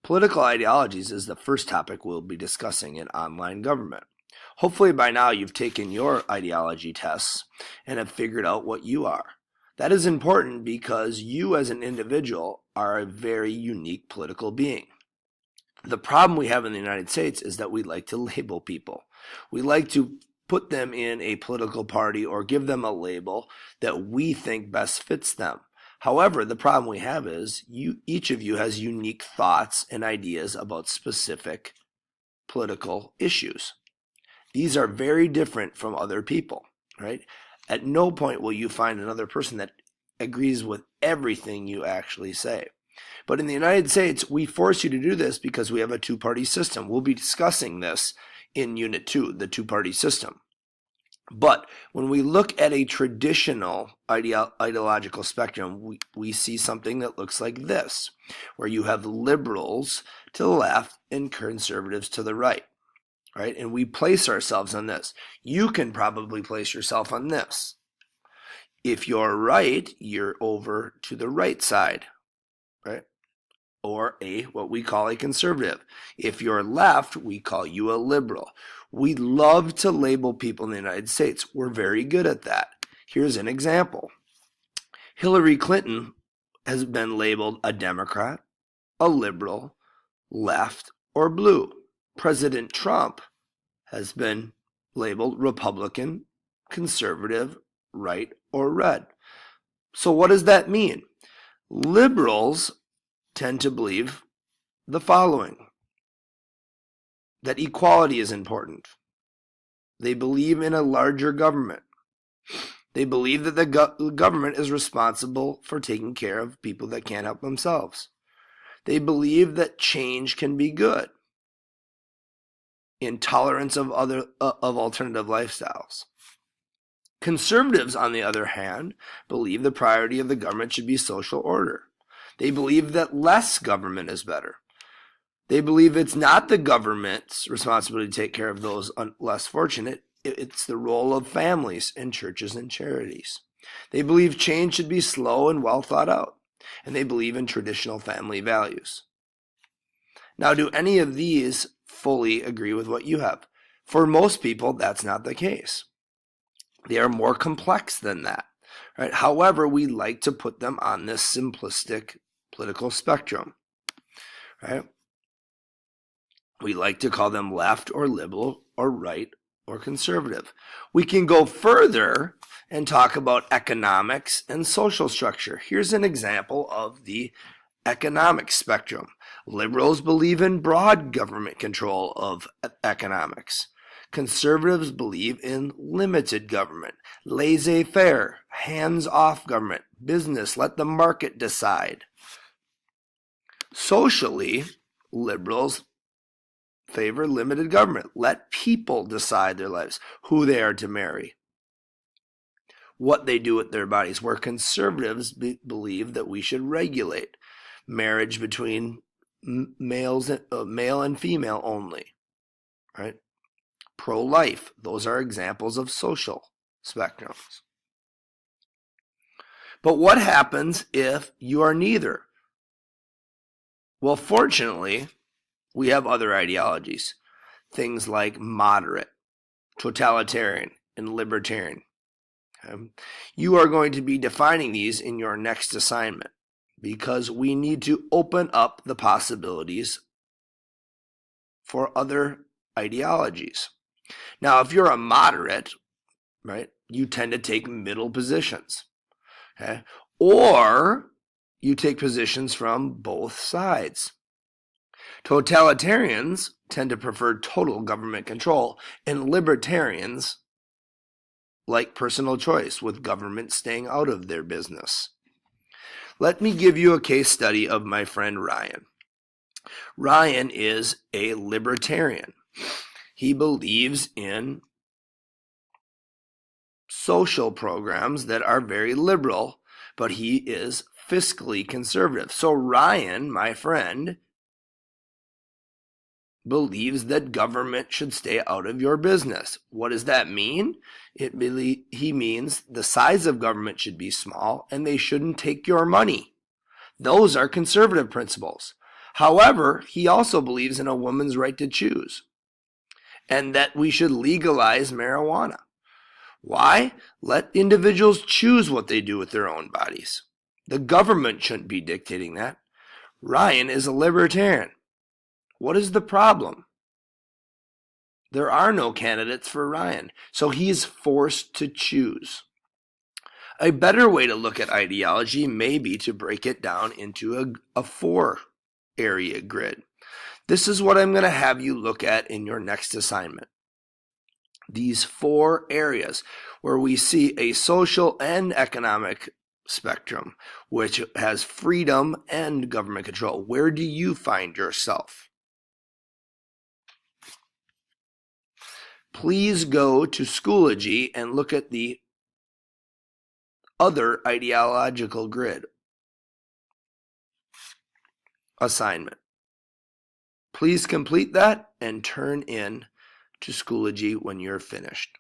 Political ideologies is the first topic we'll be discussing in online government. Hopefully by now you've taken your ideology tests and have figured out what you are. That is important because you as an individual are a very unique political being. The problem we have in the United States is that we like to label people. We like to put them in a political party or give them a label that we think best fits them. However, the problem we have is each of you has unique thoughts and ideas about specific political issues. These are very different from other people, right? At no point will you find another person that agrees with everything you actually say. But in the United States, we force you to do this because we have a two-party system. We'll be discussing this in Unit 2, the two-party system. But when we look at a traditional ideological spectrum, we see something that looks like this, where you have liberals to the left and conservatives to the right, right? And we place ourselves on this. You can probably place yourself on this. If you're right, you're over to the right side, right? Or what we call a conservative. If you're left, we call you a liberal. We love to label people in the United States. We're very good at that. Here's an example. Hillary Clinton has been labeled a Democrat, a liberal, left, or blue. President Trump has been labeled Republican, conservative, right, or red. So what does that mean? Liberals tend to believe the following: that equality is important. They believe in a larger government. They believe that the government is responsible for taking care of people that can't help themselves. They believe that change can be good. Intolerance of alternative lifestyles. Conservatives, on the other hand, believe the priority of the government should be social order. They believe that less government is better. They believe it's not the government's responsibility to take care of those less fortunate. It's the role of families and churches and charities. They believe change should be slow and well thought out. And they believe in traditional family values. Now, do any of these fully agree with what you have? For most people, that's not the case. They are more complex than that, right? However, we like to put them on this simplistic political spectrum, right? We like to call them left or liberal or right or conservative. We can go further and talk about economics and social structure. Here's an example of the economic spectrum. Liberals believe in broad government control of economics. Conservatives believe in limited government, laissez-faire, hands-off government, business, let the market decide. Socially, liberals favor limited government. Let people decide their lives, who they are to marry, what they do with their bodies, where conservatives believe that we should regulate marriage between male and female only, right? Pro-life, those are examples of social spectrums. But what happens if you are neither? Well, fortunately, we have other ideologies, things like moderate, totalitarian, and libertarian. Okay? You are going to be defining these in your next assignment because we need to open up the possibilities for other ideologies. Now, if you're a moderate, right, you tend to take middle positions, okay? Or you take positions from both sides. Totalitarians tend to prefer total government control, and libertarians like personal choice, with government staying out of their business. Let me give you a case study of my friend Ryan. Ryan is a libertarian. He believes in social programs that are very liberal, but he is fiscally conservative. So Ryan, my friend, believes that government should stay out of your business. What does that mean? He means the size of government should be small and they shouldn't take your money. Those are conservative principles. However, he also believes in a woman's right to choose and that we should legalize marijuana. Why? Let individuals choose what they do with their own bodies. The government shouldn't be dictating that. Ryan is a libertarian. What is the problem? There are no candidates for Ryan, so he is forced to choose. A better way to look at ideology may be to break it down into a 4-area grid. This is what I'm going to have you look at in your next assignment. These 4 areas where we see a social and economic spectrum, which has freedom and government control. Where do you find yourself? Please go to Schoology and look at the other ideological grid assignment. Please complete that and turn in to Schoology when you're finished.